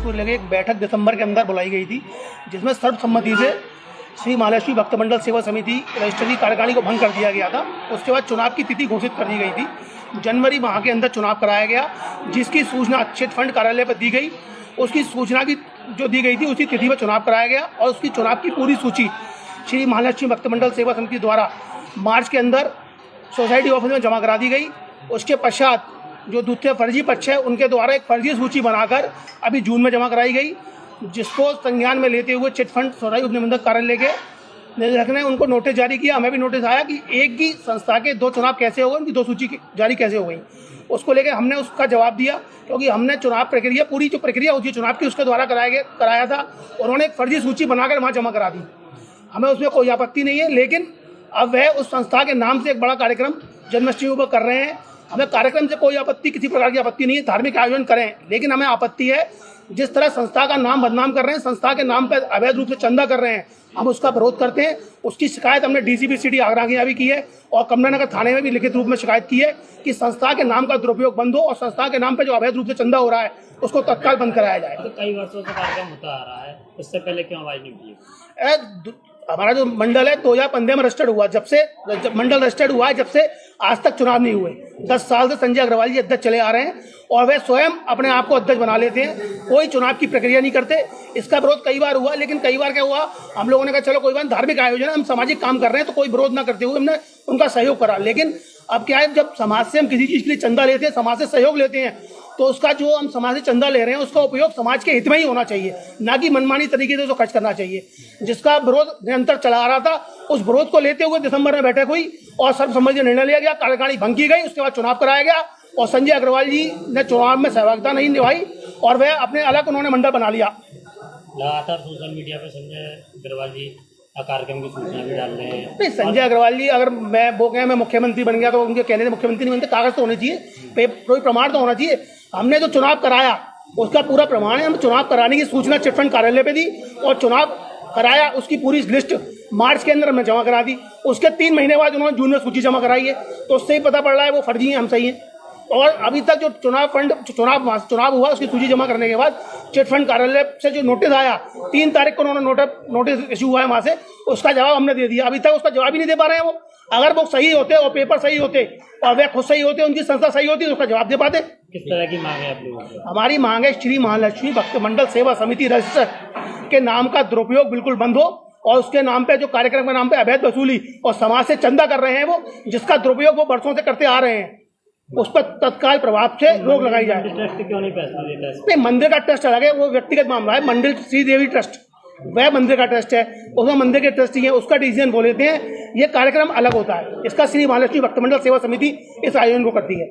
को लेकर एक बैठक दिसंबर के अंदर बुलाई गई थी, जिसमें सर्वसम्मति से श्री महालक्ष्मी भक्त मंडल सेवा समिति रजिस्टर की कार्यकारिणी को भंग कर दिया गया था। उसके बाद चुनाव की तिथि घोषित कर दी गई थी। जनवरी माह के अंदर चुनाव कराया गया, जिसकी सूचना चिट फंड कार्यालय पर दी गई। उसकी सूचना की जो दी गई थी उसी तिथि पर चुनाव कराया गया और उसकी चुनाव की पूरी सूची श्री महालक्ष्मी भक्त मंडल सेवा समिति द्वारा मार्च के अंदर सोसाइटी ऑफिस में जमा करा दी गई। उसके पश्चात जो दूसरे फर्जी पक्ष है उनके द्वारा एक फर्जी सूची बनाकर अभी जून में जमा कराई गई, जिसको संज्ञान में लेते हुए चिट फंड सोसाइटी उपनिबंधक कार्यालय के निदेशक ने उनको नोटिस जारी किया। हमें भी नोटिस आया कि एक ही संस्था के दो चुनाव कैसे हो गए, उनकी दो सूची जारी कैसे हो गई। उसको लेकर हमने उसका जवाब दिया, क्योंकि हमने चुनाव प्रक्रिया पूरी जो प्रक्रिया होती है चुनाव की उसके द्वारा कराया था। उन्होंने एक फर्जी सूची बनाकर वहाँ जमा करा दी। हमें उसमें कोई आपत्ति नहीं है, लेकिन अब वह उस संस्था के नाम से एक बड़ा कार्यक्रम जन्माष्टमी पर कर रहे हैं। हमें कार्यक्रम से कोई आपत्ति, किसी प्रकार की आपत्ति नहीं है, धार्मिक आयोजन करें, लेकिन हमें आपत्ति है जिस तरह संस्था का नाम बदनाम कर रहे हैं, संस्था के नाम पर अवैध रूप से चंदा कर रहे हैं, हम उसका विरोध करते हैं। उसकी शिकायत हमने डीसीपी सिटी आगरा के यहाँ भी की है और कमलानगर थाने में भी लिखित रूप में शिकायत की है कि संस्था के नाम का दुरुपयोग बंद हो और संस्था के नाम पर जो अवैध रूप से चंदा हो रहा है उसको तत्काल बंद कराया जाए। तो कई वर्षों से कार्यक्रम होता आ रहा है, इससे पहले क्यों आवाज नहीं दी? हमारा जो मंडल है 2015 में रजिस्टर्ड हुआ, जब मंडल रजिस्टर्ड हुआ है जब से आज तक चुनाव नहीं हुए। 10 साल से संजय अग्रवाल जी अध्यक्ष चले आ रहे हैं और वे स्वयं अपने आप को अध्यक्ष बना लेते हैं, कोई चुनाव की प्रक्रिया नहीं करते। इसका विरोध कई बार हुआ, लेकिन कई बार क्या हुआ, हम लोगों ने कहा चलो कोई बात, धार्मिक आयोजन है, हम सामाजिक काम कर रहे हैं तो कोई विरोध ना करते हुए हमने उनका सहयोग करा। लेकिन अब क्या है, जब समाज से हम किसी चीज़ के लिए चंदा लेते हैं, समाज से सहयोग लेते हैं, तो उसका जो हम समाज से चंदा ले रहे हैं उसका उपयोग समाज के हित में ही होना चाहिए, ना कि मनमानी तरीके से उसको खर्च करना चाहिए। जिसका विरोध निरंतर चला आ रहा था, उस विरोध को लेते हुए दिसंबर में बैठक हुई और सर्वसम्मति से निर्णय लिया गया, कार्यकारिणी भंग की गई। उसके बाद चुनाव कराया गया और संजय अग्रवाल जी ने चुनाव में सहभागिता नहीं निभाई और वह अपने अलग उन्होंने मंडल बना लिया। लगातार सोशल मीडिया पर संजय अग्रवाल जी कार्यक्रम की सूचना भी डाल रहे हैं। नहीं, संजय अग्रवाल जी अगर मैं मुख्यमंत्री बन गया तो उनके कहने से मुख्यमंत्री नहीं बनते, कागज तो होने चाहिए, कोई प्रमाण तो होना चाहिए। हमने जो चुनाव कराया उसका पूरा प्रमाण है। हम चुनाव कराने की सूचना चिट फंड कार्यालय पे दी और चुनाव कराया, उसकी पूरी लिस्ट मार्च के अंदर हमने जमा करा दी। उसके 3 महीने बाद उन्होंने जून में सूची जमा कराई है, तो उससे ही पता पड़ रहा है वो फर्जी हैं, हम सही हैं। और अभी तक जो चुनाव हुआ उसकी सूची जमा करने के बाद चिट फंड कार्यालय से जो नोटिस आया 3 तारीख को उन्होंने नोटिस इशू हुआ है वहाँ से, उसका जवाब हमने दे दिया। अभी तक उसका जवाब ही नहीं दे पा रहे हैं वो। अगर वो सही होते और पेपर सही होते और वे खुद सही होते, उनकी संस्था सही होती तो उसका जवाब दे पाते। किस तरह की मांग है आप लोगों की? हमारी मांग है श्री महालक्ष्मी भक्त मंडल सेवा समिति रजिस्टर के नाम का दुरुपयोग बिल्कुल बंद हो और उसके नाम पे जो कार्यक्रम के नाम पे अवैध वसूली और समाज से चंदा कर रहे हैं वो, जिसका दुरुपयोग वो वर्षों से करते आ रहे हैं, उस पर तत्काल प्रभाव से रोक लगाई जाए। ट्रस्ट क्यों नहीं फैसला लेता है? नहीं, मंदिर का ट्रस्ट अलग है, वो व्यक्तिगत मामला है। मंदिर श्रीदेवी ट्रस्ट वह मंदिर का ट्रस्ट है, उसमें मंदिर के ट्रस्टी हैं, उसका डिसीजन वो लेते हैं। ये कार्यक्रम अलग होता है, इसका श्री महालक्ष्मी भक्त मंडल सेवा समिति इस आयोजन को करती है।